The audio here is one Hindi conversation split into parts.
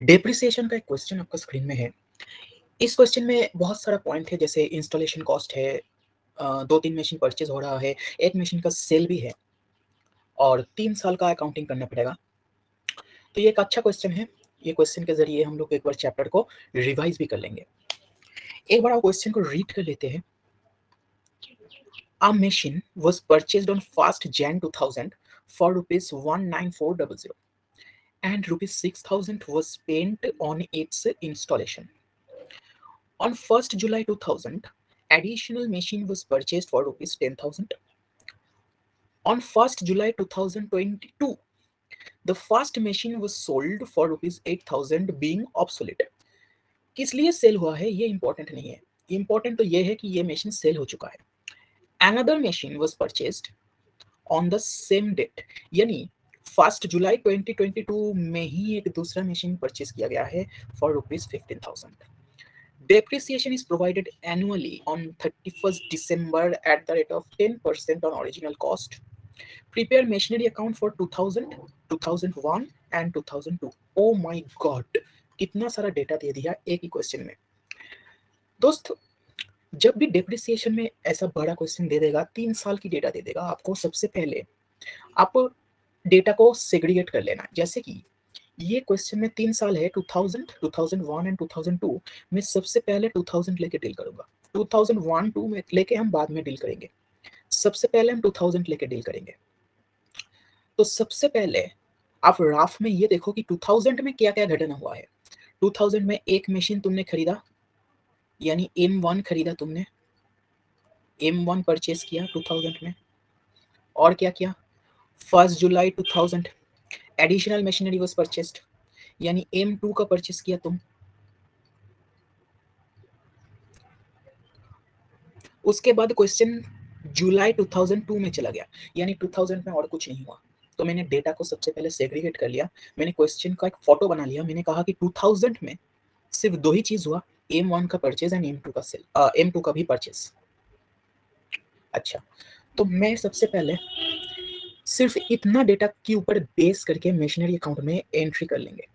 डेप्रिसिएशन का एक क्वेश्चन आपका स्क्रीन में है। इस क्वेश्चन में बहुत सारा पॉइंट है, जैसे इंस्टॉलेशन कॉस्ट है, 2-3 मशीन परचेज़ हो रहा है, 1 मशीन का सेल भी है और 3 साल का अकाउंटिंग करना पड़ेगा। तो ये एक अच्छा क्वेश्चन है। ये क्वेश्चन के ज़रिए हम लोग एक बार चैप्टर को रिवाइज़ भी कर लेंगे। एक बार आप क्वेश्चन को रीड कर लेते हैं। A machine was purchased on 1st Jan 2000 for rupees 19400 and rupees 6000 was spent on its installation. On 1st July 2000, additional machine was purchased for rupees 10,000. On 1st July 2022, the first machine was sold for rupees 8,000 being obsolete. किस लिए सेल हुआ है ये इंपॉर्टेंट नहीं है, इंपॉर्टेंट तो ये है कि ये मशीन सेल हो चुका है। Another machine was purchased on the same date, यानी 1st जुलाई 2022 में ही एक दूसरा मशीन परचेज किया गया है for rupees 15,000. Depreciation is provided annually on 31st December at the rate of 10% on original cost. Prepare machinery account for 2000, 2001 and 2002. Oh my god, कितना सारा डेटा दे दिया एक ही क्वेश्चन में। दोस्त, जब भी डेप्रिसिएशन में ऐसा बड़ा क्वेश्चन दे देगा, 3 साल की डेटा दे देगा आपको, सबसे पहले आप डेटा को सेग्रीगेट कर लेना। जैसे कि ये क्वेश्चन में 3 साल है, 2000, 2001 एंड 2002। मैं सबसे पहले 2000 लेके डील करूंगा। 2001-2 में लेके हम बाद में डील करेंगे। सबसे पहले हम 2000 लेके डील करेंगे। तो सबसे पहले आप राफ में ये देखो कि 2000 में क्या क्या घटना हुआ है। 2000 में एक मशीन तुमने खरीदा, यानी M1 खरीदा तुमने, M1 परचेज किया 2000 में। और क्या किया? 1 जुलाई 2000 एडिशनल मशीनरी वाज परचेस्ड, यानी M2 का परचेस किया तुम। उसके बाद क्वेश्चन जुलाई 2002 में चला गया, यानी 2000 में और कुछ नहीं हुआ। तो मैंने डेटा को सबसे पहले सेग्रीगेट कर लिया, मैंने क्वेश्चन का एक फोटो बना लिया। मैंने कहा कि 2000 में सिर्फ 2 ही चीज हुआ, M1 का परचेज एंड M2 का सेल, M2 का भी परचेस। अच्छा, तो मैं सबसे पहले सिर्फ इतना डेटा के ऊपर बेस करके मशीनरी अकाउंट में एंट्री कर लेंगे।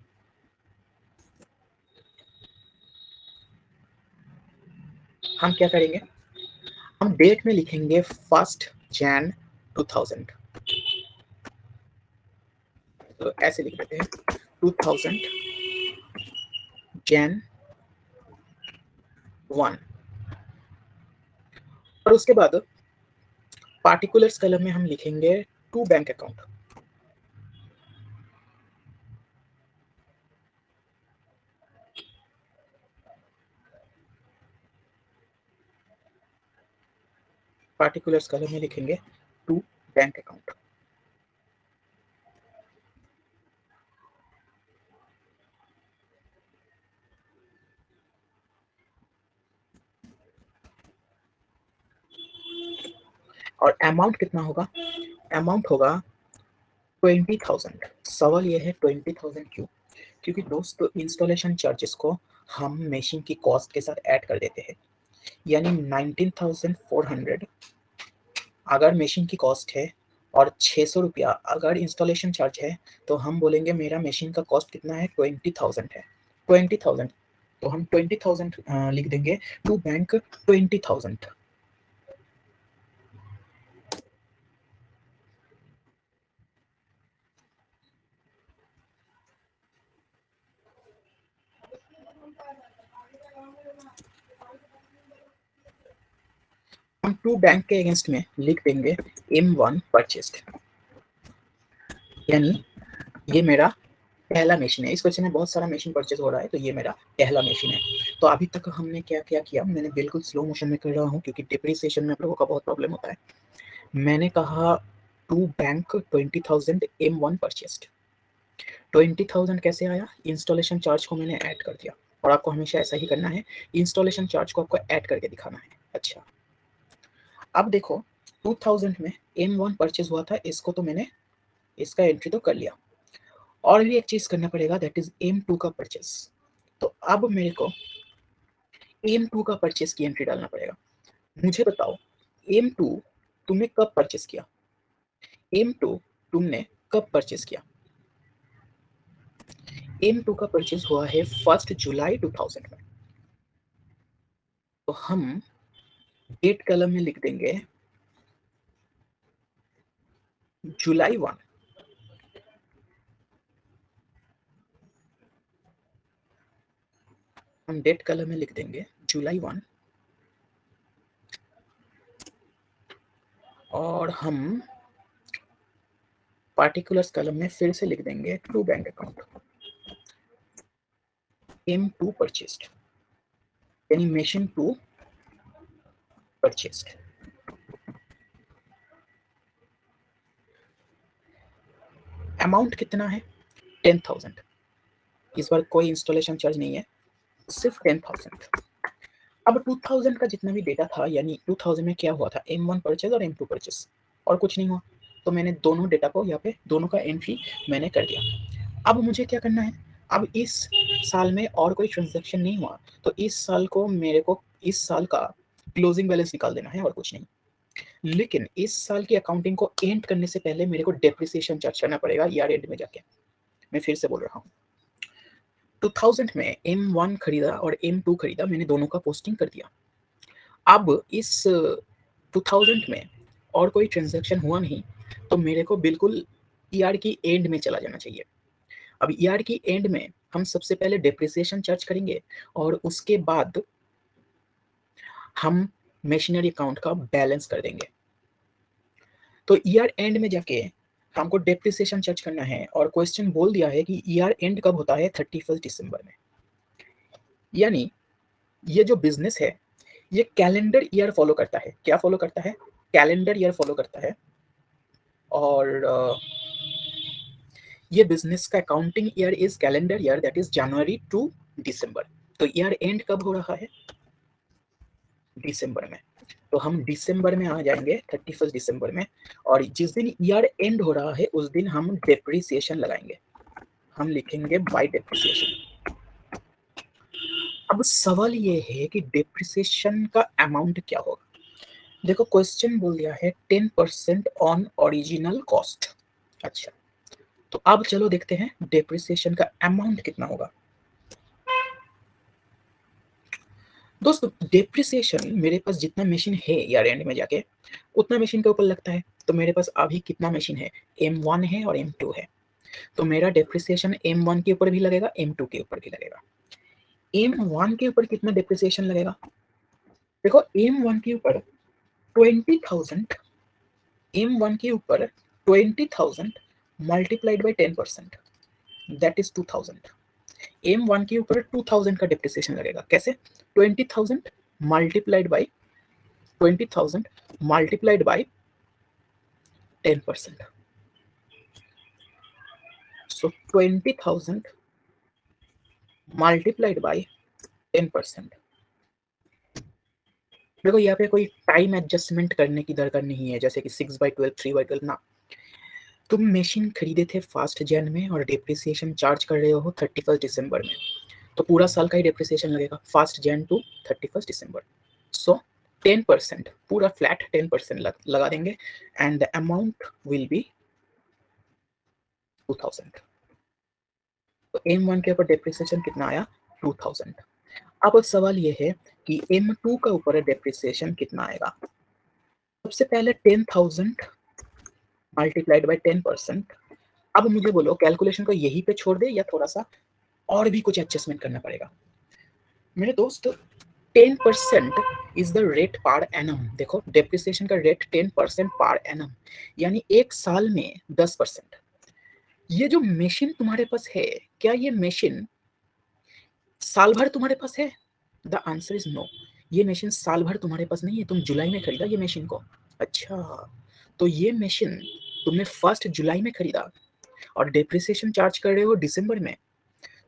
हम क्या करेंगे, हम डेट में लिखेंगे 1 जैन 2000। तो ऐसे लिख देते हैं 2000 जैन 1। और उसके बाद पार्टिकुलर्स कलम में हम लिखेंगे टू बैंक अकाउंट। पार्टिकुलर्स कलम में लिखेंगे टू बैंक अकाउंट। और अमाउंट कितना होगा? अमाउंट होगा 20,000। सवाल यह है 20,000 क्यों? क्योंकि दोस्तों इंस्टॉलेशन चार्जेस को हम मशीन की कॉस्ट के साथ ऐड कर देते हैं, यानी 19,400 अगर मशीन की कॉस्ट है और 600 रुपया अगर इंस्टॉलेशन चार्ज है, तो हम बोलेंगे मेरा मशीन का कॉस्ट कितना है, 20,000 है। 20,000, तो हम 20,000 लिख देंगे टू बैंक 20,000। हम टू बैंक के अगेंस्ट में लिख देंगे M1 परचेस्ड, यानी ये मेरा पहला मशीन है। इस क्वेश्चन में बहुत सारा मशीन परचेज हो रहा है, तो ये मेरा पहला मशीन है। तो अभी तक हमने क्या क्या किया, मैंने बिल्कुल स्लो मोशन में कर रहा हूँ क्योंकि डिप्रिसिएशन में आप लोगों का बहुत प्रॉब्लम होता है। मैंने कहा टू बैंक 20,000 M1 परचेस्ड। 20,000 कैसे आया? इंस्टॉलेशन चार्ज को मैंने ऐड कर दिया, और आपको हमेशा ऐसा ही करना है, इंस्टॉलेशन चार्ज को आपको ऐड करके दिखाना है। अच्छा, अब देखो 2000 में M1 परचेज हुआ था, इसको तो मैंने इसका एंट्री तो कर लिया। और भी एक चीज करना पड़ेगा, दैट इज M2 का परचेस। तो अब मेरे को M2 का परचेस की एंट्री डालना पड़ेगा। मुझे बताओ M2 तुमने कब परचेस किया? M2 तुमने कब परचेस किया? M2 का परचेज हुआ है 1 जुलाई 2000 में, तो हम डेट कॉलम में लिख देंगे जुलाई 1। हम डेट कॉलम में लिख देंगे जुलाई 1 और हम पार्टिकुलर्स कॉलम में फिर से लिख देंगे to bank account M2 purchased, यानी मशीन 2 परचेस्ड। अमाउंट कितना है? 10,000। इस बार कोई इंस्टॉलेशन चार्ज नहीं है, सिर्फ 10,000। अब 2000 का जितना भी डेटा था, यानी 2000 में क्या हुआ था, M1 परचेज और M2 परचेज, और कुछ नहीं हुआ। तो मैंने दोनों डेटा को यहाँ पे दोनों का एंट्री मैंने कर दिया। अब मुझे क्या करना है, अब इस साल में और कोई ट्रांजैक्शन नहीं हुआ, तो इस साल को मेरे को इस साल का क्लोजिंग बैलेंस निकाल देना है और कुछ नहीं। लेकिन इस साल की अकाउंटिंग को एंड करने से पहले मेरे को डेप्रिसिएशन चार्ज करना पड़ेगा ईयर एंड में जाके। मैं फिर से बोल रहा हूँ, 2000 में M1 खरीदा और M2 खरीदा, मैंने दोनों का पोस्टिंग कर दिया। अब इस 2000 में और कोई ट्रांजैक्शन हुआ नहीं, तो मेरे को बिल्कुल ईआर की एंड में चला जाना चाहिए। अब ईआर की एंड में हम सबसे पहले डेप्रिसिएशन चार्ज करेंगे और उसके बाद हम मशीनरी अकाउंट का बैलेंस कर देंगे। तो ईआर एंड में जाके हमको डेप्रिसिएशन चार्ज करना है, और क्वेश्चन बोल दिया है कि ईआर एंड कब होता है, 31 दिसंबर में। यानी ये जो बिजनेस है ये कैलेंडर ईयर फॉलो करता है। क्या फॉलो करता है? कैलेंडर ईयर फॉलो करता है। और ये बिजनेस का accounting year is calendar year, that is January to December. तो ईयर एंड कब हो रहा है? दिसंबर में। तो हम दिसंबर में आ जाएंगे, 31 दिसंबर में, और जिस दिन ईयर एंड हो रहा है उस दिन हम डेप्रिसिएशन लगाएंगे। हम लिखेंगे बाय डेप्रिसिएशन। अब सवाल ये है कि डेप्रिसिएशन का अमाउंट क्या होगा। देखो क्वेश्चन बोल दिया है 10% ऑन ओरिजिनल कॉस्ट। अच्छा, तो अब चलो देखते हैं डेप्रिसिएशन का अमाउंट कितना होगा। दोस्तों डेप्रिसिएशन मेरे पास जितना मशीन है ईयर एंड में जाके उतना मशीन के ऊपर लगता है। तो मेरे पास अभी कितना मशीन है, M1 है और M2 है। तो मेरा डेप्रिसिएशन M1 के ऊपर भी लगेगा, M2 के ऊपर भी लगेगा। M1 के ऊपर कितना डेप्रिसिएशन लगेगा? देखो M1 के ऊपर 20,000, M1 के ऊपर 20,000 multiplied by 10%, that is 2000। M1 के ऊपर 2000 का डेप्रिसिएशन लगेगा। कैसे? 20,000 multiplied by 20,000 multiplied by 10%। So 20,000 multiplied by 10%। देखो यहाँ पे कोई टाइम एडजस्टमेंट करने की दरकार नहीं है, जैसे कि 6/12, 3/12 ना। तुम मशीन खरीदे थे 1 जन में और डेप्रिसिएशन चार्ज कर रहे हो 31 दिसंबर में, तो पूरा साल का ही डेप्रिसिएशन लगेगा 1 जन टू 31 दिसंबर। सो 10%, पूरा फ्लैट 10% लगा देंगे, and the amount will be 2000। तो M1 के ऊपर डेप्रिसिएशन कितना आया? 2000। अब सवाल ये है कि M2 का ऊपर डेप्रिसिएशन कितना आएगा। सबसे पहले 10,000 मल्टीप्लाइड बाई 10%। अब मुझे बोलो कैलकुलेशन को यहीं पे छोड़ दे या थोड़ा सा और भी कुछ एडजस्टमेंट करना पड़ेगा। मेरे दोस्त 10% is the rate per annum. देखो डेप्रिसिएशन का रेट 10% पर एनम, यानी एक साल में 10%। ये जो मशीन तुम्हारे पास है, क्या ये मशीन साल भर तुम्हारे पास है? The answer is no. ये मशीन साल भर तुम्हारे पास नहीं है। तुम जुलाई में खरीदा ये मशीन को। अच्छा, तो ये मशीन तुमने 1 जुलाई में खरीदा और डेप्रिसिएशन चार्ज कर रहे हो दिसंबर में,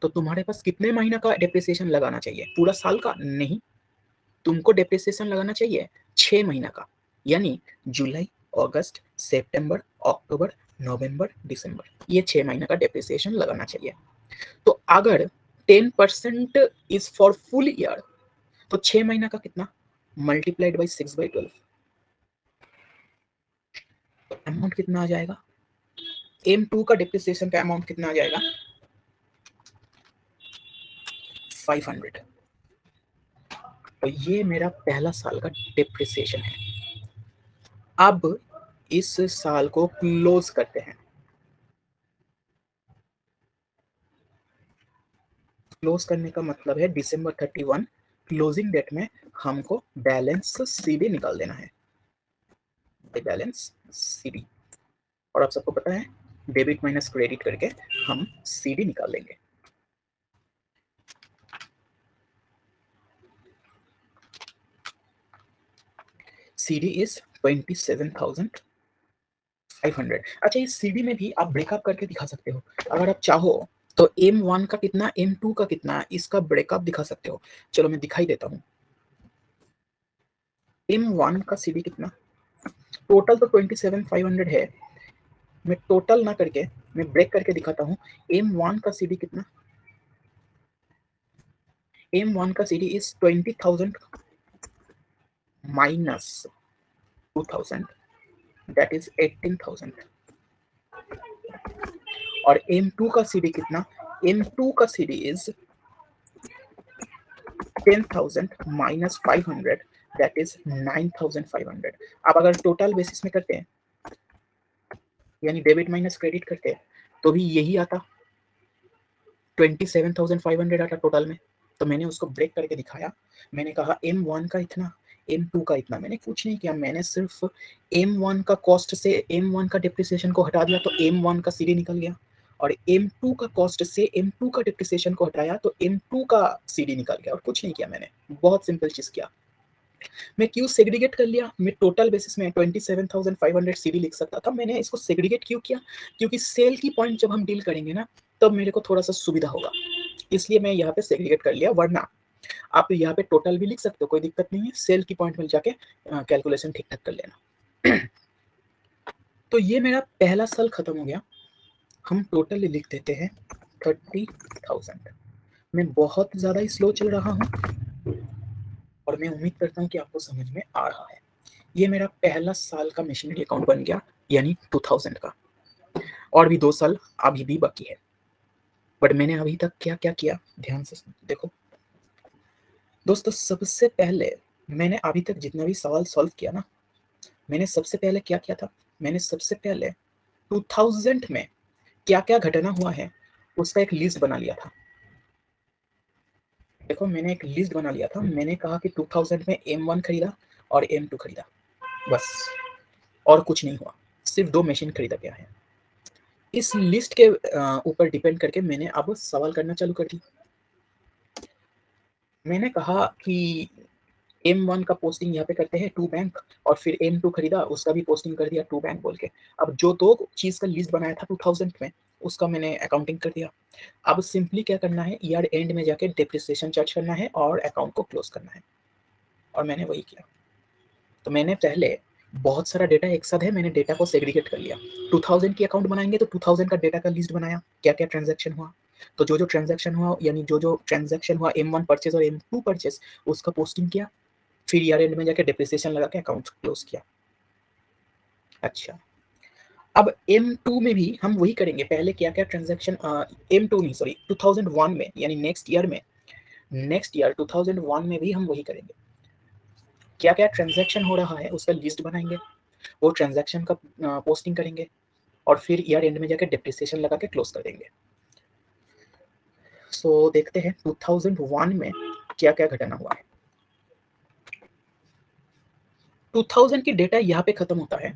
तो तुम्हारे पास कितने महीना का डेप्रिसिएशन लगाना चाहिए? पूरा साल का नहीं, तुमको डेप्रिसिएशन लगाना चाहिए 6 महीना का, यानी जुलाई, अगस्त, सितंबर, अक्टूबर, नवंबर, दिसंबर, ये 6 महीना का डेप्रिसिएशन लगाना चाहिए। तो अगर 10% इज फॉर फुल ईयर, तो 6 महीना का कितना? मल्टीप्लाइड बाई 6/12, तो अमाउंट कितना आ जाएगा? M2 का डेप्रिसिएशन का अमाउंट कितना आ जाएगा? 500। तो ये मेरा पहला साल का डिप्रिसिएशन है। अब इस साल को क्लोज करते हैं। क्लोज करने का मतलब है December 31 क्लोजिंग डेट में हमको बैलेंस सीडी निकाल देना है, बैलेंस सीडी। और आप सबको पता है डेबिट माइनस क्रेडिट करके हम सीडी निकाल लेंगे। CD is 27,500। अच्छा, इस सीडी में भी आप ब्रेकअप करके दिखा सकते हो अगर आप चाहो तो। M1 का कितना, M2 का कितना, इसका ब्रेकअप दिखा सकते हो। चलो मैं दिखाई देता हूँ। M1 का सीडी कितना, टोटल तो 27,500 है। मैं टोटल ना करके मैं ब्रेक करके दिखाता हूँ। M1 का सीडी कितना, M1 का CD is 20,000 minus 2,000, that is 18,000। और M2 का सीडी कितना, M2 का CD is 10,000 minus 500, that is 9,500। अब अगर टोटल बेसिस में करते हैं, यानी डेबिट माइनस क्रेडिट करते हैं, तो भी यही आता, 27,500 आता टोटल में। तो मैंने उसको ब्रेक करके दिखाया। मैंने कहा M1 का इतना, M2 का इतना। मैंने कुछ नहीं किया, मैंने सिर्फ M1 का कॉस्ट से M1 का डिप्रिसिएशन को हटा दिया तो M1 का सीडी निकल गया, और M2 का कॉस्ट से M2 का डिप्रिसिएशन को हटाया तो M2 का सीडी निकल गया। और कुछ नहीं किया मैंने, बहुत सिंपल चीज किया। मैं क्यों सेग्रीगेट कर लिया, मैं टोटल बेसिस में 27,500 सीडी लिख सकता था। मैंने इसको सेग्रीगेट क्यों किया, क्योंकि सेल की पॉइंट जब हम डील करेंगे ना, तब मेरे को थोड़ा सा सुविधा होगा, इसलिए मैं यहाँ पे सेग्रीगेट कर लिया। वरना आप यहाँ पे टोटल भी लिख सकते हो, कोई दिक्कत नहीं है। सेल की पॉइंट में जाके कैलकुलेशन ठीक ठाक कर लेना। तो ये मेरा पहला साल खत्म हो गया। हम टोटल लिख देते हैं 30,000। मैं बहुत ज्यादा स्लो चल रहा हूँ और मैं उम्मीद करता हूँ कि आपको समझ में आ रहा है। ये मेरा पहला साल का मशीनरी अकाउंट बन गया, यानी 2000 का। और भी 2 साल अभी भी बाकी है। बट मैंने अभी तक क्या क्या किया, ध्यान से देखो दोस्तों। सबसे पहले मैंने अभी तक जितना भी सवाल सॉल्व किया ना, मैंने सबसे पहले क्या किया था, मैंने सबसे पहले 2000 में क्या क्या घटना हुआ है उसका एक लिस्ट बना लिया था। देखो मैंने एक लिस्ट बना लिया था। मैंने कहा कि 2000 में M1 खरीदा और M2 खरीदा, बस। और कुछ नहीं हुआ, सिर्फ 2 मशीन खरीदा गया है। इस लिस्ट के ऊपर डिपेंड करके मैंने अब सवाल करना चालू कर दी। मैंने कहा कि M1 का पोस्टिंग यहाँ पे करते हैं 2 बैंक, और फिर M2 खरीदा उसका भी पोस्टिंग कर दिया 2 बैंक बोल के। अब जो 2 चीज का लिस्ट बनाया था 2000 में, उसका मैंने अकाउंटिंग कर दिया। अब सिंपली क्या करना है, ईयर एंड में जाके डिप्रिसिएशन चार्ज करना है और अकाउंट को क्लोज करना है, और मैंने वही किया। तो मैंने पहले बहुत सारा डेटा एक साथ है, मैंने डेटा को सेग्रीगेट कर लिया। 2000 की अकाउंट बनाएंगे तो 2000 का डेटा का लिस्ट बनाया, क्या क्या ट्रांजैक्शन हुआ। तो जो जो ट्रांजैक्शन हुआ, यानी जो जो ट्रांजैक्शन हुआ M1 परचेज और M2 परचेज, उसका पोस्टिंग किया। फिर ईयर एंड में जाके डिप्रिसिएशन लगा के अकाउंट क्लोज किया। अच्छा, अब M2 में भी हम वही करेंगे। पहले क्या क्या ट्रांजैक्शन, M2 नहीं सॉरी 2001 में, यानी नेक्स्ट ईयर में, नेक्स्ट ईयर 2001 में भी हम वही करेंगे। क्या क्या ट्रांजैक्शन हो रहा है उसका लिस्ट बनाएंगे, वो ट्रांजैक्शन का पोस्टिंग करेंगे, और फिर ईयर एंड में जाके डिप्रिसिएशन लगा के क्लोज कर देंगे। सो देखते हैं 2001 में क्या क्या घटना हुआ है। 2000 की डेटा यहाँ पे खत्म होता है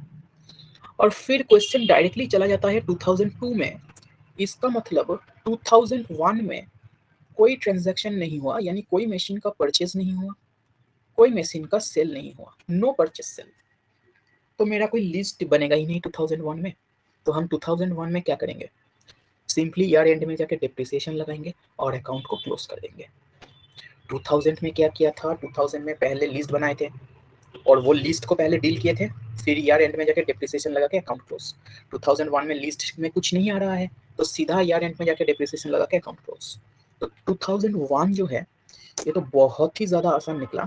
और फिर क्वेश्चन डायरेक्टली चला जाता है 2002 में। इसका मतलब 2001 में कोई ट्रांजैक्शन नहीं हुआ, यानी कोई मशीन का परचेज नहीं हुआ, कोई मशीन का सेल नहीं हुआ, नो परचेज सेल। तो मेरा कोई लिस्ट बनेगा ही नहीं 2001 में। तो हम 2001 में क्या करेंगे, सिंपली ईयर एंड में जाके डिप्रिसिएशन लगाएंगे और अकाउंट को क्लोज कर देंगे। 2000 में क्या किया था, 2000 में पहले लिस्ट बनाए थे और वो लिस्ट को पहले डील किए थे, फिर ईयर एंड में जाके डिप्रिसिएशन लगा के अकाउंट क्लोज। 2001 में लिस्ट में कुछ नहीं आ रहा है तो सीधा ईयर एंड में जाके डिप्रिसिएशन लगा के अकाउंट क्लोज। तो 2001 जो है ये तो बहुत ही ज़्यादा आसान निकला,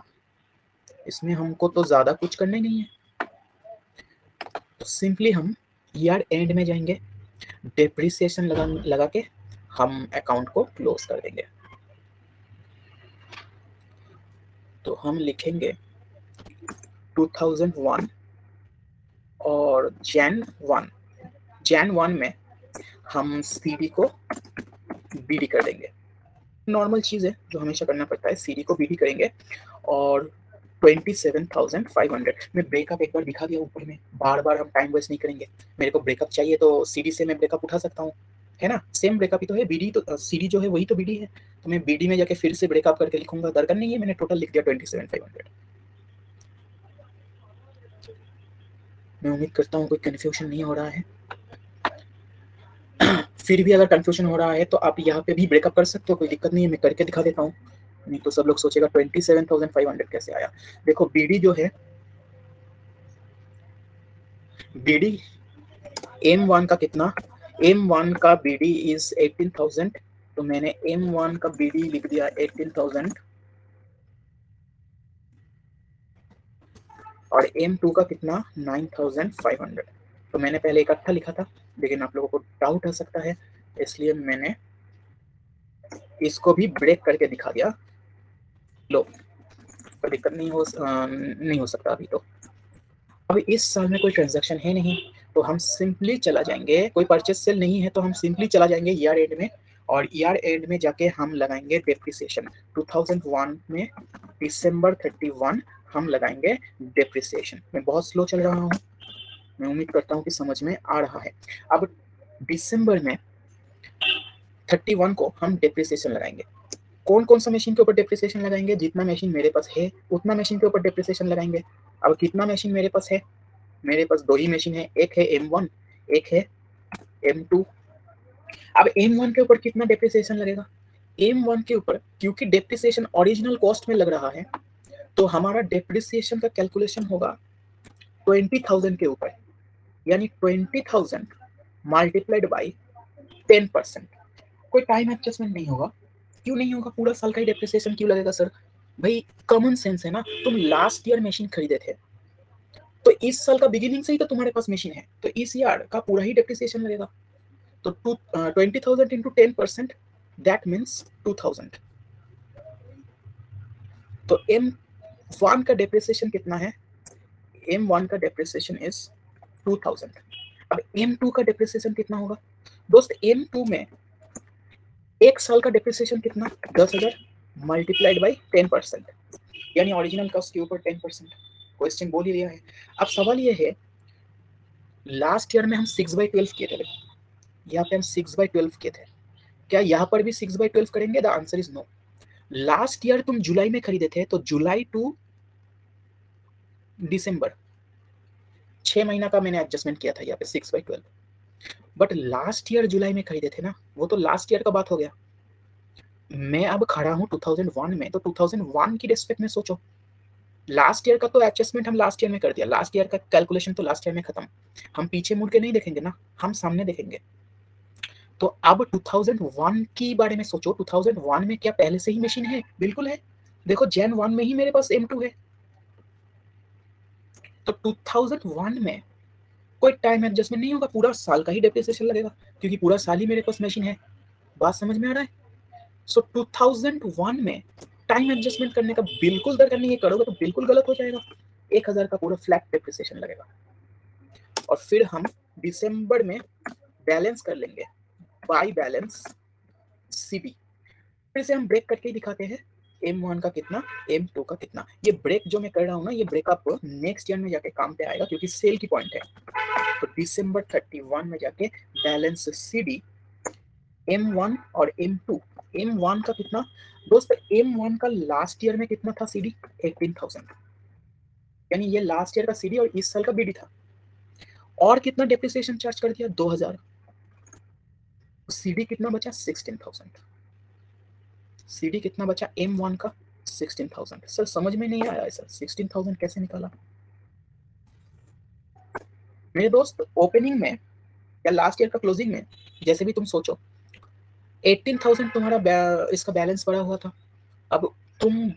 इसमें हमको तो ज़्यादा कुछ करना ही नहीं है। तो सिंपली हम ईयर एंड में जाएंगे, डिप्रिसिएशन लगा के हम अकाउंट को क्लोज कर देंगे। तो हम लिखेंगे 2001 और Jan 1 में हम CD को BD कर देंगे। नॉर्मल चीज़ है जो हमेशा करना पड़ता है, CD को BD करेंगे और 27,500 मैं ब्रेकअप एक बार दिखा दिया ऊपर में, बार बार हम टाइम वेस्ट नहीं करेंगे। मेरे को ब्रेकअप चाहिए तो CD से मैं ब्रेकअप उठा सकता हूँ, है ना, सेम ब्रेकअप ही तो है। BD तो CD जो है वही तो BD है, तो मैं BD में जाके फिर से ब्रेकअप करके लिखूंगा, दरकार नहीं है। मैंने टोटल लिख दिया 27,500। मैं उम्मीद करता हूँ कोई कन्फ्यूजन नहीं हो रहा है। फिर भी अगर कंफ्यूजन हो रहा है तो आप यहाँ पे भी ब्रेकअप कर सकते हो, कोई दिक्कत नहीं है, मैं करके दिखा देता हूँ। नहीं तो सब लोग सोचेगा 27,500 कैसे आया। देखो BD जो है, BD M1 का कितना, M1 का BD इज 18,000, तो मैंने M1 का BD लिख दिया 18,000 और M2 का कितना 9,500। तो मैंने पहले इकट्ठा लिखा था, लेकिन आप लोगों को डाउट हो सकता है, इसलिए मैंने इसको भी ब्रेक करके दिखा दिया। लो, कोई दिक्कत नहीं हो सकता अभी तो। अभी इस साल में कोई ट्रांजैक्शन है नहीं, तो हम सिंपली चला जाएंगे, कोई परचेस सेल नहीं है, तो हम सिंपली चला जाएंगे ईयर एंड में, और ईयर एंड में जाके हम लगाएंगे डेप्रिसिएशन। 2001 में December 31 हम लगाएंगे डेप्रिसिएशन। मैं बहुत स्लो चल रहा हूँ, मैं उम्मीद करता हूँ कि समझ में आ रहा है। अब दिसंबर में 31 को हम डेप्रिसिएशन लगाएंगे। कौन कौन सा मशीन के ऊपर डेप्रिसिएशन लगाएंगे, जितना मशीन मेरे पास है उतना मशीन के ऊपर डेप्रिसिएशन लगाएंगे। अब कितना मशीन मेरे पास है, मेरे पास दो ही मशीन है, एक है M1, एक है M2। अब M1 के ऊपर कितना डेप्रिसिएशन लगेगा, M1 के ऊपर क्योंकि डेप्रिसिएशन ओरिजिनल कॉस्ट में लग रहा है, तो हमारा डेप्रिसिएशन का कैलकुलेशन होगा 20,000 के ऊपर, यानी 20,000 मल्टीप्लाइड बाई 10%। कोई टाइम एडजस्टमेंट नहीं होगा। क्यों नहीं होगा, पूरा साल का ही डेप्रिसिएशन क्यों लगेगा सर? भाई कॉमन सेंस है ना, तुम लास्ट ईयर मशीन खरीदे थे, तो इस साल का बिगिनिंग से ही तो तुम्हारे पास मशीन है, तो इस ईयर का पूरा ही डेप्रिसिएशन लगेगा। तो 20,000 इंटू 10%, दैट मीन्स 2,000। तो M1 का डेप्रिसिएशन कितना है, M1 का डेप्रिसिएशन इज 2,000। अब M2 का डेप्रिसिएशन कितना होगा दोस्त, M2 में एक साल का डेप्रिसिएशन कितना, 10,000 मल्टीप्लाइड बाई 10%, यानी ओरिजिनल कॉस्ट के ऊपर 10%। क्वेश्चन बोल ही दिया है। अब सवाल ये है, लास्ट ईयर में हम 6/12 किए थे, यहाँ पे हम 6/12 किए थे, क्या यहाँ पर भी 6/12 करेंगे? The answer is no. Last year तुम जुलाई में खरीदे थे, तो जुलाई टू दिसंबर 6 महीना का मैंने एडजस्टमेंट किया था यहाँ पे 6/12। बट लास्ट ईयर जुलाई में खरीदे थे ना, वो तो लास्ट ईयर का बात हो गया। मैं अब खड़ा हूँ 2001 में, तो 2001 की रिस्पेक्ट में सोचो। लास्ट ईयर का तो एडजस्टमेंट हम लास्ट ईयर में कर दिया, लास्ट ईयर का कैलकुलेशन तो लास्ट ईयर में खत्म। हम पीछे मुड़ के नहीं देखेंगे ना, हम सामने देखेंगे। तो अब 2001 के बारे में सोचो, 2001 में क्या पहले से ही मशीन है? बिल्कुल है। देखो Jan 1 में ही मेरे पास M2 है, तो 2001 में कोई टाइम एडजस्टमेंट नहीं होगा, पूरा साल का ही डेप्रिसिएशन लगेगा, क्योंकि पूरा साल ही मेरे पास मशीन है। बात समझ में आ रहा है? सो 2001 में टाइम एडजस्टमेंट करने का बिल्कुल दरकार नहीं है, करोगे तो बिल्कुल गलत हो जाएगा। 1,000 का पूरा फ्लैट डेप्रिसिएशन लगेगा। और फिर हम दिसंबर में बैलेंस कर लेंगे, बाई बैलेंस CD। फिर से हम ब्रेक करके ही दिखाते हैं, M1 का कितना, M2 का कितना। ये ब्रेक जो मैं कर रहा हूँ ना, ये ब्रेकअप नेक्स्ट ईयर में जाके काम पे आएगा, क्योंकि सेल की पॉइंट है। तो December 31 में जाके बैलेंस CD M1 और M2। M1 का कितना दोस्त, M1 का लास्ट ईयर में कितना था CD, 18,000, यानी ये लास्ट ईयर का CD और इस साल का BD था। और कितना डेप्रिसिएशन चार्ज कर दिया, 2,000। CD कितना बचा, 16,000। CD कितना बचा M1 का, 16,000। सर समझ में नहीं आया है सर, 16,000 कैसे निकाला मेरे दोस्त? ओपनिंग में या लास्ट ईयर का क्लोजिंग में, जैसे भी तुम सोचो, 18,000 तुम्हारा इसका बैलेंस पड़ा हुआ था। अब तुम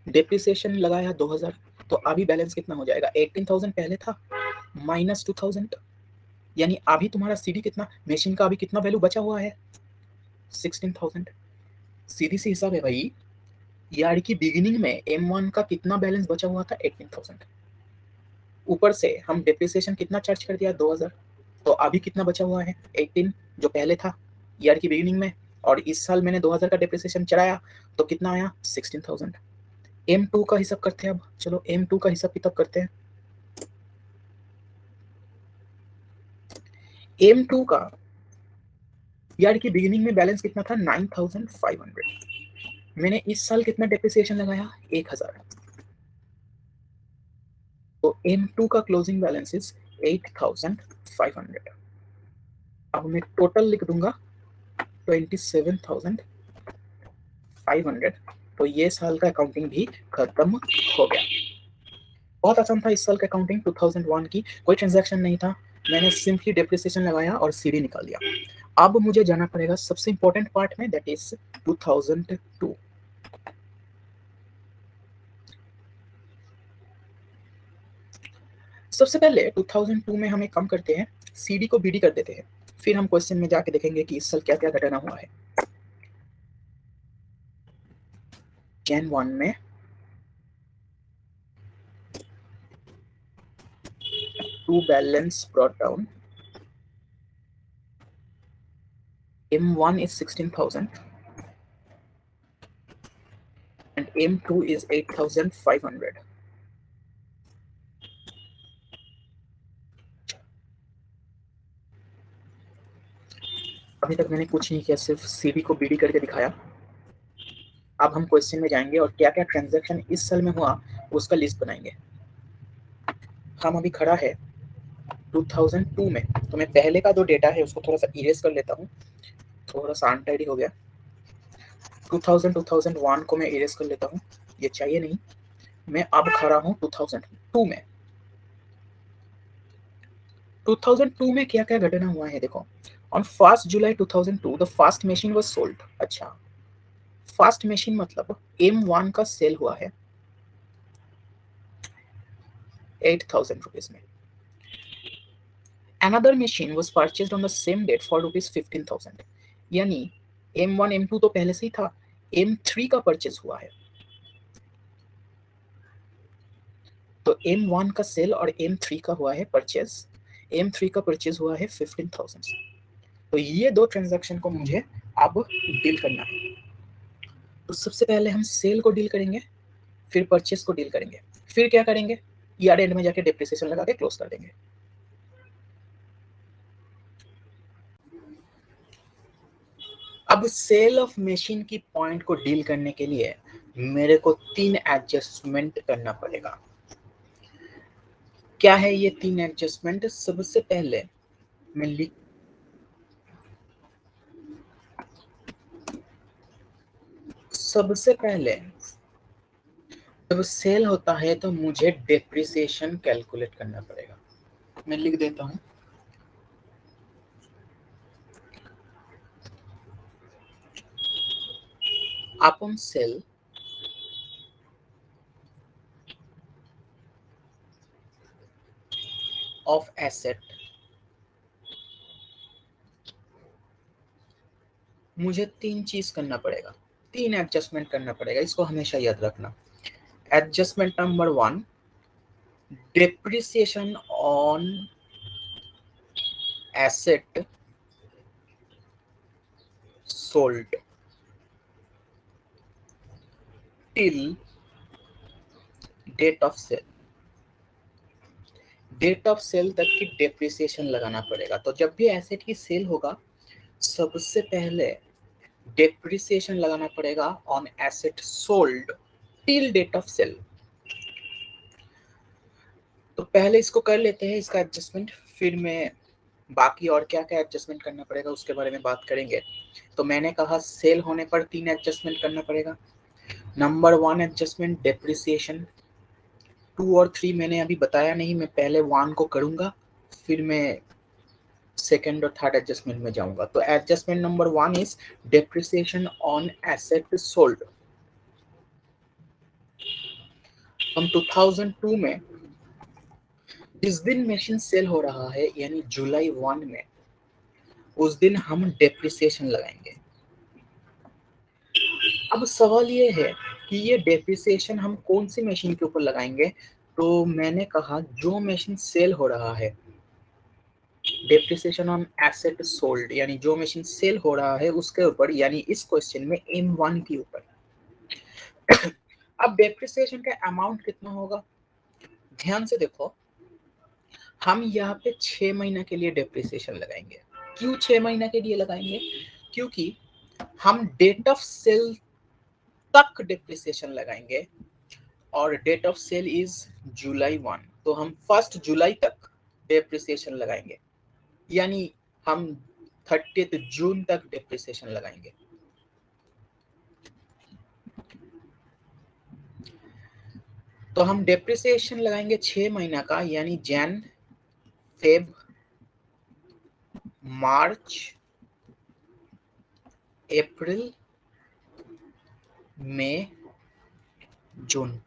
डेप्रिसिएशन लगाया 2,000, तो अभी बैलेंस कितना हो जाएगा, 18,000 पहले था माइनस 2,000, यानी अभी तुम्हारा CD कितना, मशीन का अभी कितना वैल्यू बचा हुआ है, 16,000। सीधी सी हिसाब है भाई, ईयर की बिगिनिंग में M1 का कितना बैलेंस बचा हुआ था? 18,000। ऊपर से हम डेप्रिसिएशन कितना चार्ज कर दिया? 2,000। तो अभी कितना बचा हुआ है? 18 जो पहले था ईयर की बिगिनिंग में, और इस साल मैंने 2,000 का डेप्रिसिएशन चढ़ाया तो कितना आया? 16,000। M2 का हिसाब करते हैं अब, चलो M2 का हिसाब किताब करते हैं। M2 का ईयर की बिगिनिंग में बैलेंस कितना था? 9,500। मैंने इस साल कितना डेप्रिसिएशन लगाया? 1,000। तो M2 का क्लोजिंग बैलेंस इज 8,500। अब मैं टोटल लिख दूंगा 27,500। तो ये साल का अकाउंटिंग भी खत्म हो गया। बहुत आसान था इस साल का अकाउंटिंग। 2001 की कोई ट्रांजैक्शन नहीं था, मैंने सिंपली डेप्रिसिएशन लगाया और सीडी निकाल दिया। अब मुझे जाना पड़ेगा सबसे इंपॉर्टेंट पार्ट में, दैट इज 2002। सबसे पहले 2002 में हम एक काम करते हैं, सीडी को बीडी कर देते हैं, फिर हम क्वेश्चन में जाके देखेंगे कि इस साल क्या क्या घटना हुआ है। Jan 1 में to balance brought down, M1 is 16,000 and M2 is 8,500. अभी तक मैंने कुछ नहीं किया, सिर्फ सीडी को बीडी करके दिखाया। अब हम क्वेश्चन में जाएंगे और क्या क्या ट्रांजैक्शन इस साल में हुआ उसका लिस्ट बनाएंगे। हम अभी खड़ा है 2002 में, तो मैं पहले का जो डेटा है उसको थोड़ा सा इरेज कर लेता हूँ, थोड़ा सा अनटाइडी हो गया। 2001 को मैं इरेज कर लेता हूँ, ये चाहिए नहीं। मैं अब खड़ा हूँ 2002 में। 2002 में क्या क्या घटना हुआ है देखो। On 1 July 2002 the fast machine was sold. अच्छा, फास्ट मशीन मतलब M1 का सेल हुआ है 8,000 रुपीज में। Another machine was purchased on the same date for rupees 15,000। यानी M1 M2 तो पहले से ही था, M3 का परचेज हुआ है। तो M1 का सेल और M3 का हुआ है परचेज। M3 का परचेज हुआ है 15,000 से। तो ये दो ट्रांजैक्शन को मुझे अब डील करना है। तो सबसे पहले हम सेल को डील करेंगे, फिर परचेज को डील करेंगे, फिर क्या करेंगे? ईयर एंड में जाके डेप्रिसिएशन लगा के क्लोज कर देंगे। अब सेल ऑफ मशीन की पॉइंट को डील करने के लिए मेरे को 3 एडजस्टमेंट करना पड़ेगा। क्या है ये 3 एडजस्टमेंट? सबसे पहले मैं लिख, सबसे पहले जब सेल होता है तो मुझे डेप्रिसिएशन कैलकुलेट करना पड़ेगा। मैं लिख देता हूं, अपॉन सेल ऑफ एसेट मुझे 3 चीज करना पड़ेगा, 3 एडजस्टमेंट करना पड़ेगा, इसको हमेशा याद रखना। Adjustment number 1, depreciation on asset sold till date of sale. Date of sale तक की डेप्रिसिएशन लगाना पड़ेगा। तो जब भी एसेट की सेल होगा सबसे पहले डेप्रिसिएशन लगाना पड़ेगा on asset sold till date of sale. तो पहले इसको कर लेते हैं, इसका एडजस्टमेंट, फिर मैं बाकी और क्या क्या एडजस्टमेंट करना पड़ेगा उसके बारे में बात करेंगे। तो मैंने कहा सेल होने पर 3 एडजस्टमेंट करना पड़ेगा। नंबर 1 एडजस्टमेंट डेप्रिसिएशन, 2 और 3 मैंने अभी बताया नहीं, मैं पहले 1 को करूंगा फिर मैं सेकेंड और थर्ड एडजस्टमेंट में जाऊंगा। तो adjustment number 1 is depreciation on asset sold. हम 2002 में जिस दिन मशीन सेल हो रहा है यानी जुलाई 1 में, उस दिन हम डेप्रिसिएशन लगाएंगे। अब सवाल ये है कि ये डेप्रिसिएशन हम कौन सी मशीन के ऊपर लगाएंगे, तो मैंने कहा जो मशीन सेल हो रहा है, डेप्रिसिएशन ऑन एसेट सोल्ड, यानी जो मशीन सेल हो रहा है उसके ऊपर, यानी इस क्वेश्चन में M1 के ऊपर। अब डेप्रिसिएशन का अमाउंट कितना होगा, ध्यान से देखो, हम यहाँ पे 6 महीना के लिए डेप्रिसिएशन लगाएंगे। क्यों 6 महीना के लिए लगाएंगे, क्योंकि हम डेट ऑफ सेल तक डेप्रिसिएशन लगाएंगे और date of sale is July 1, तो हम 1 जुलाई तक डेप्रिसिएशन लगाएंगे, यानी हम 30 जून तक डेप्रिसिएशन लगाएंगे। तो हम डेप्रिसिएशन लगाएंगे 6 महीना का, यानी जैन, फेब, मार्च, अप्रैल, मई, जून।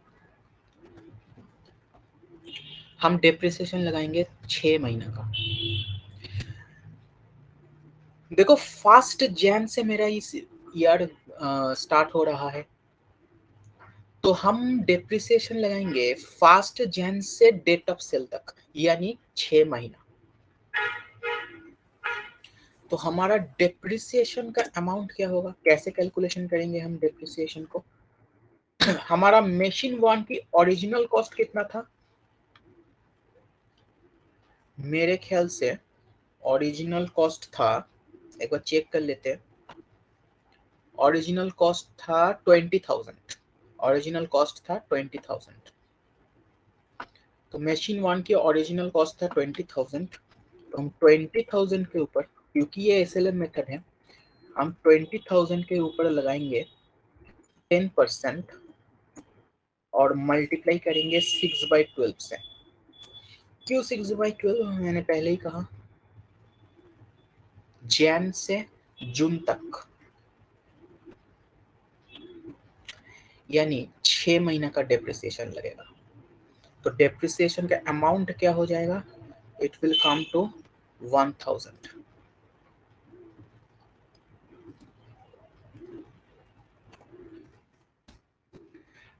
हम डेप्रिसिएशन लगाएंगे 6 महीना का। देखो 1 जैन से मेरा इस ईयर स्टार्ट हो रहा है, तो हम डेप्रिसिएशन लगाएंगे 1 जैन से डेट ऑफ सेल तक, यानी 6 महीना। तो हमारा डेप्रिसिएशन का अमाउंट क्या होगा, कैसे कैलकुलेशन करेंगे हम डेप्रिसिएशन को। हमारा मशीन 1 की ओरिजिनल कॉस्ट कितना था, मेरे ख्याल से ओरिजिनल कॉस्ट था, एक बार चेक कर लेते हैं, ओरिजिनल कॉस्ट था 20,000। ओरिजिनल कॉस्ट था 20,000। तो मशीन 1 की ओरिजिनल कॉस्ट था 20,000, तो हम 20,000 के ऊपर, क्योंकि ये एसएलएम मेथड है, हम 20,000 के ऊपर लगाएंगे 10% और मल्टीप्लाई करेंगे 6/12 से। क्यों 6/12, मैंने पहले ही कहा, जैन से जून तक, यानी 6 महीना का डेप्रिसिएशन लगेगा। तो डेप्रिसिएशन का अमाउंट क्या हो जाएगा, इट विल कम टू 1,000।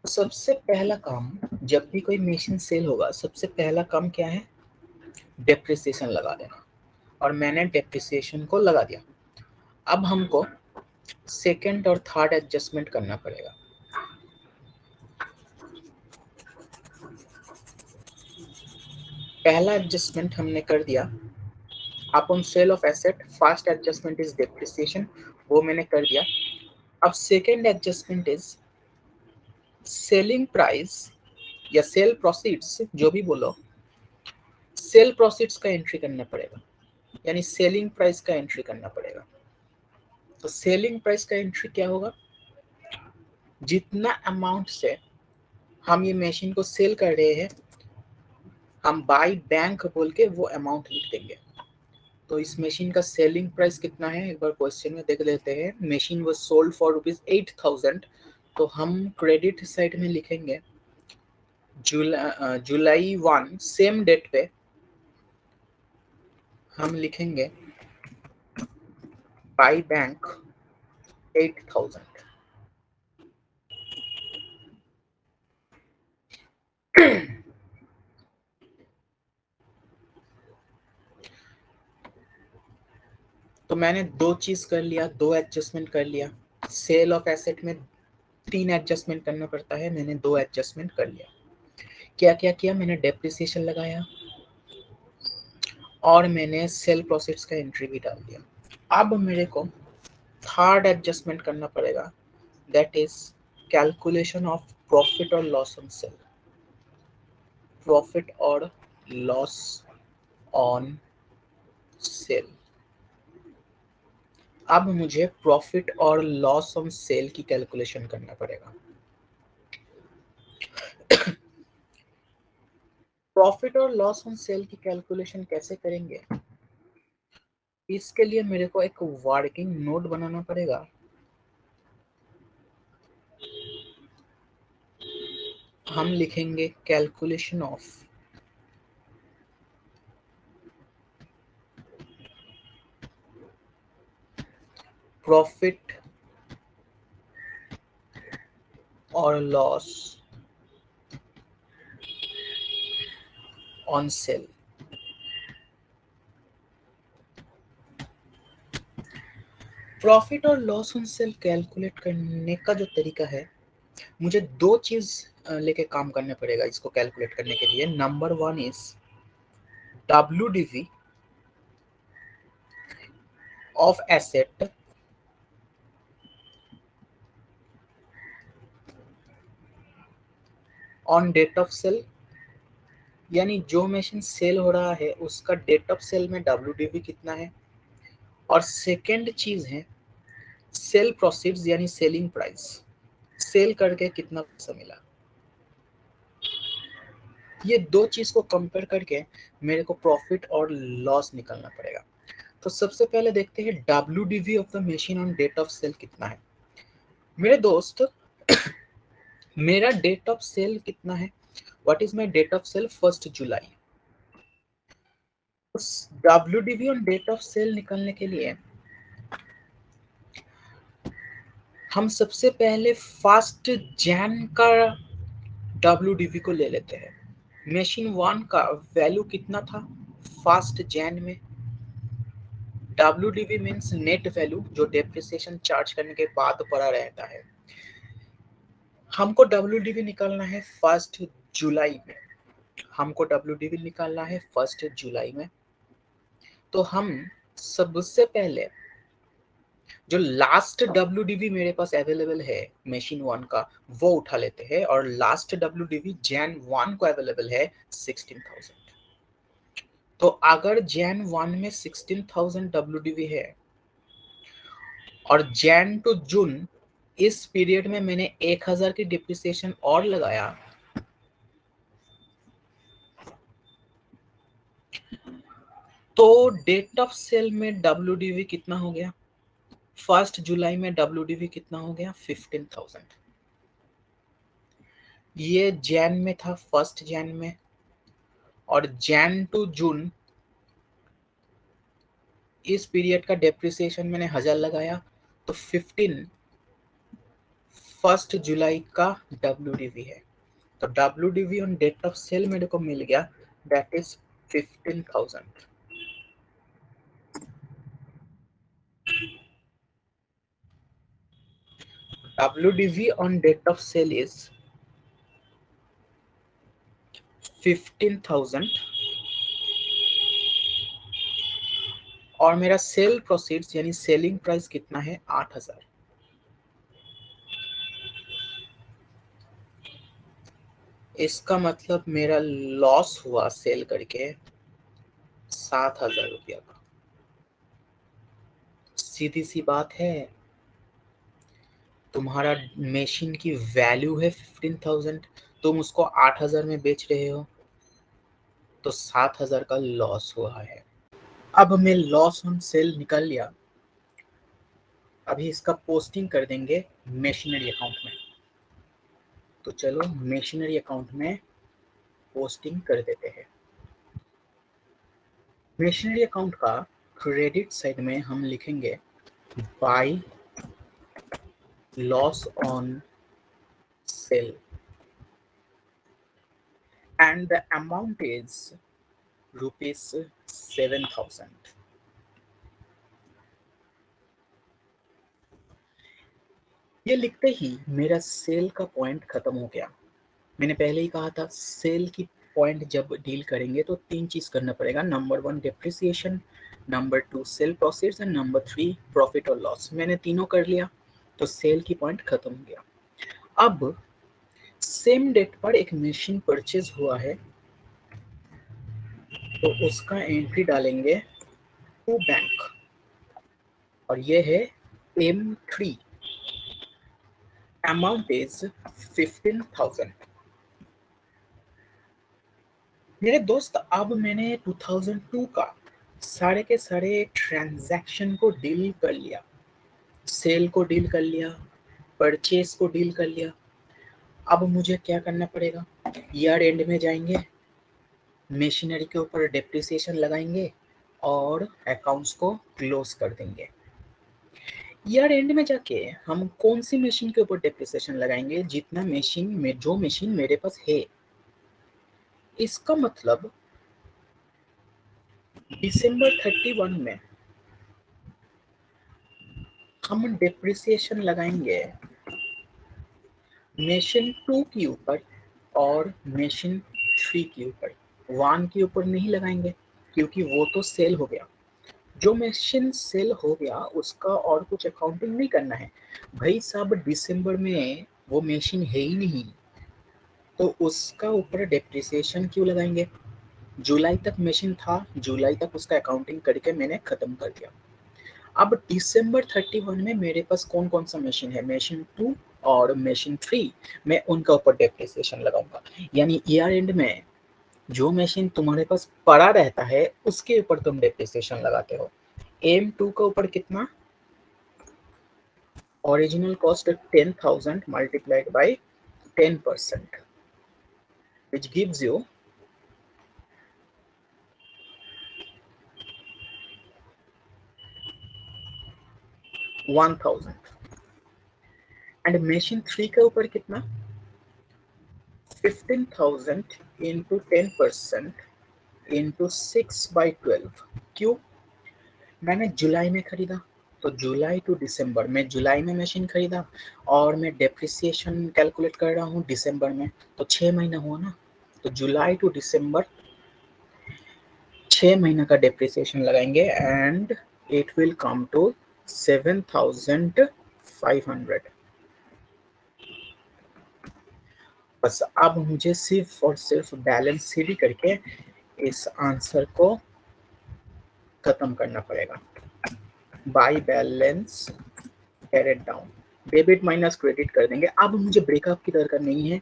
सबसे पहला काम, जब भी कोई मशीन सेल होगा, सबसे पहला काम क्या है, डेप्रिसिएशन लगा देना, और मैंने डेप्रिसिएशन को लगा दिया। अब हमको सेकंड और थर्ड एडजस्टमेंट करना पड़ेगा। पहला एडजस्टमेंट हमने कर दिया, upon sale of asset, first adjustment is depreciation, वो मैंने कर दिया। अब second adjustment is selling price या सेल प्रोसीड्स, जो भी बोलो, सेल प्रोसीड्स का एंट्री करना पड़ेगा, यानी सेलिंग प्राइस का एंट्री करना पड़ेगा। तो सेलिंग प्राइस का एंट्री क्या होगा, जितना अमाउंट से हम ये मशीन को सेल कर रहे हैं, हम बाय बैंक बोल के वो अमाउंट लिख देंगे। तो इस मशीन का सेलिंग प्राइस कितना है, एक बार क्वेश्चन में देख लेते हैं। मशीन वाज सोल्ड फॉर ₹8,000, तो हम क्रेडिट साइड में लिखेंगे जुलाई 1, सेम डेट पे हम लिखेंगे बाय बैंक 8,000। तो मैंने दो चीज कर लिया, दो एडजस्टमेंट कर लिया। सेल ऑफ एसेट में 3 एडजस्टमेंट करना पड़ता है, मैंने 2 एडजस्टमेंट कर लिया। क्या क्या किया, मैंने डेप्रिसिएशन लगाया और मैंने सेल प्रोसीड्स का एंट्री भी डाल दिया। अब मेरे को थर्ड एडजस्टमेंट करना पड़ेगा, that is calculation of profit और लॉस ऑन सेल। प्रॉफिट और लॉस ऑन सेल। अब मुझे प्रॉफिट और लॉस ऑन सेल की कैलकुलेशन करना पड़ेगा। प्रॉफिट और लॉस ऑन सेल की कैलकुलेशन कैसे करेंगे, इसके लिए मेरे को एक वर्किंग नोट बनाना पड़ेगा। हम लिखेंगे कैलकुलेशन ऑफ प्रॉफिट और लॉस ऑन सेल। प्रॉफिट और लॉस ऑन सेल कैलकुलेट करने का जो तरीका है, मुझे दो चीज लेके काम करने पड़ेगा इसको कैलकुलेट करने के लिए। Number one is WDV of asset on date of sale, यानी जो मशीन सेल हो रहा है उसका डेट ऑफ सेल में WDV कितना है। और सेकेंड चीज है सेल प्रोसीड्स यानी सेलिंग प्राइस, सेल करके कितना पैसा मिला। ये दो चीज को कंपेयर करके मेरे को प्रॉफिट और लॉस निकालना पड़ेगा। तो सबसे पहले देखते हैं WDV of the machine on date of sale कितना है। मेरे दोस्त, मेरा डेट ऑफ सेल कितना है? What is my date of sale? 1 जुलाई। उस WDV on date of sale निकालने के लिए हम सबसे पहले 1 जैन का WDV को ले लेते हैं। मशीन 1 का वैल्यू कितना था 1 जैन में? WDV मीन्स नेट वैल्यू, जो डेप्रिसिएशन चार्ज करने के बाद पड़ा रहता है। हमको WDV निकालना है 1 जुलाई में। हमको WDV निकालना है 1 जुलाई में। तो हम सबसे पहले जो लास्ट WDV मेरे पास अवेलेबल है मशीन 1 का वो उठा लेते हैं, और लास्ट WDV जैन 1 को अवेलेबल है 16,000। तो अगर जैन 1 में 16,000 WDV है और जैन टू जून इस पीरियड में मैंने 1,000 की डिप्रिसिएशन और लगाया, तो डेट ऑफ सेल में WDV कितना हो गया? 1 जुलाई में WDV कितना हो गया? 15,000। ये जैन में था 1 जैन में, और जैन टू जून इस पीरियड का डेप्रिसिएशन मैंने 1,000 लगाया, तो 15 1 जुलाई का WDV है। तो WDV on date of sale मेरे को मिल गया, that is 15,000। WDV on date of sale is 15,000 और मेरा सेल प्रोसीड्स यानी सेलिंग प्राइस कितना है? 8,000। इसका मतलब मेरा लॉस हुआ सेल करके 7,000 रुपया का। सीधी सी बात है, तुम्हारा मशीन की वैल्यू है 15,000, तुम उसको 8,000 में बेच रहे हो, तो 7,000 का लॉस हुआ है। अब मैं लॉस ऑन सेल निकाल लिया, अभी इसका पोस्टिंग कर देंगे मशीनरी अकाउंट में। तो चलो मशीनरी अकाउंट में पोस्टिंग कर देते हैं। मशीनरी अकाउंट का क्रेडिट साइड में हम लिखेंगे by loss on sale and the amount is rupees 7,000। ये लिखते ही मेरा सेल का पॉइंट खत्म हो गया। मैंने पहले ही कहा था सेल की पॉइंट जब डील करेंगे तो 3 चीज करना पड़ेगा। Number 1 depreciation, number 2 sale proceeds and number 3 profit और लॉस। मैंने तीनों कर लिया तो सेल की पॉइंट खत्म हो गया। अब सेम डेट पर एक मशीन परचेज हुआ है, तो उसका एंट्री डालेंगे टू बैंक, और ये है M3। Amount is 15,000। मेरे दोस्त, अब मैंने 2002 का सारे के सारे ट्रांजैक्शन को डील कर लिया। सेल को डील कर लिया, परचेज को डील कर लिया। अब मुझे क्या करना पड़ेगा? ईयर एंड में जाएंगे, मशीनरी के ऊपर डेप्रिसिएशन लगाएंगे और अकाउंट्स को क्लोज कर देंगे। ईयर एंड में जाके हम कौन सी मशीन के ऊपर डेप्रिसिएशन लगाएंगे? जितना मशीन में जो मशीन मेरे पास है। इसका मतलब दिसंबर 31 में हम डेप्रिसिएशन लगाएंगे मशीन 2 के ऊपर और मशीन 3 के ऊपर, 1 के ऊपर नहीं लगाएंगे क्योंकि वो तो सेल हो गया। जो मशीन सेल हो गया उसका और कुछ अकाउंटिंग नहीं करना है भाई साहब। दिसंबर में वो मशीन है ही नहीं, तो उसका ऊपर डेप्रिसिएशन क्यों लगाएंगे? जुलाई तक मशीन था, जुलाई तक उसका अकाउंटिंग करके मैंने खत्म कर दिया। अब दिसंबर 31 में मेरे पास कौन कौन सा मशीन है? मशीन 2 और मशीन 3, मैं उनका ऊपर डेप्रिसिएशन लगाऊंगा। यानी ईयर एंड में जो मशीन तुम्हारे पास पड़ा रहता है उसके ऊपर तुम डेप्रिसिएशन लगाते हो। M2 का ऊपर कितना? Original cost 10,000 multiplied by 10%, which gives you 1,000। And machine 3 के ऊपर कितना? 15,000 इंटू 10% इंटू 6/12। क्यों? मैंने जुलाई में खरीदा, तो जुलाई टू दिसंबर में जुलाई में मशीन खरीदा और मैं डेप्रिसिएशन कैलकुलेट कर रहा हूँ दिसंबर में, तो 6 महीना हुआ ना। तो जुलाई टू दिसंबर 6 महीना का डेप्रिसिएशन लगाएंगे and it will come to 7,500। बस अब मुझे सिर्फ और सिर्फ बैलेंस शीट करके इस आंसर को खत्म करना पड़ेगा। By balance carried down, debit minus credit कर देंगे। अब मुझे ब्रेकअप की दरकार नहीं है।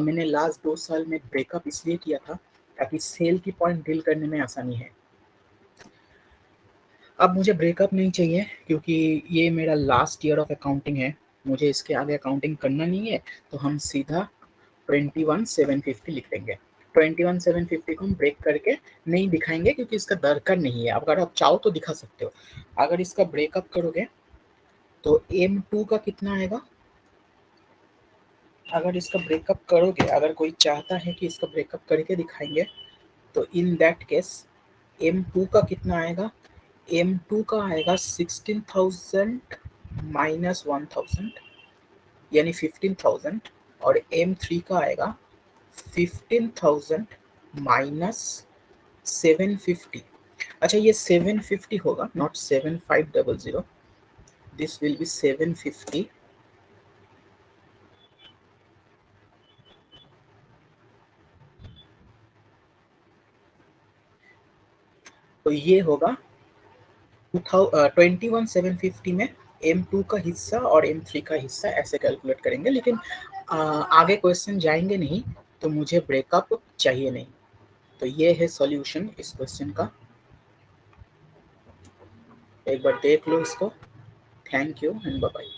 मैंने लास्ट 2 साल में ब्रेकअप इसलिए किया था ताकि सेल की पॉइंट डील करने में आसानी है। अब मुझे ब्रेकअप नहीं चाहिए क्योंकि ये मेरा लास्ट ईयर ऑफ अकाउंटिंग है, मुझे इसके आगे अकाउंटिंग करना नहीं है। तो हम सीधा 21,750 लिख देंगे। 21,750 को हम ब्रेक करके नहीं दिखाएंगे क्योंकि इसका दरकार नहीं है। अगर आप चाहो तो दिखा सकते हो। अगर इसका ब्रेकअप करोगे तो M2 का कितना आएगा? अगर इसका ब्रेकअप करोगे, अगर कोई चाहता है कि इसका ब्रेकअप करके दिखाएंगे, तो इन दैट केस M2 का कितना आएगा? M2 का आएगा 16,000 माइनस 1,000 यानी 15,000, और M3 का आएगा 15,000 माइनस 750। अच्छा, ये 750 होगा, नॉट 7,500। This will be 750। तो ये होगा 21,750 में M2 का हिस्सा और M3 का हिस्सा ऐसे कैलकुलेट करेंगे। लेकिन आगे क्वेश्चन जाएंगे नहीं तो मुझे ब्रेकअप चाहिए नहीं। तो ये है सॉल्यूशन इस क्वेश्चन का, एक बार देख लो इसको। Thank you and bye bye.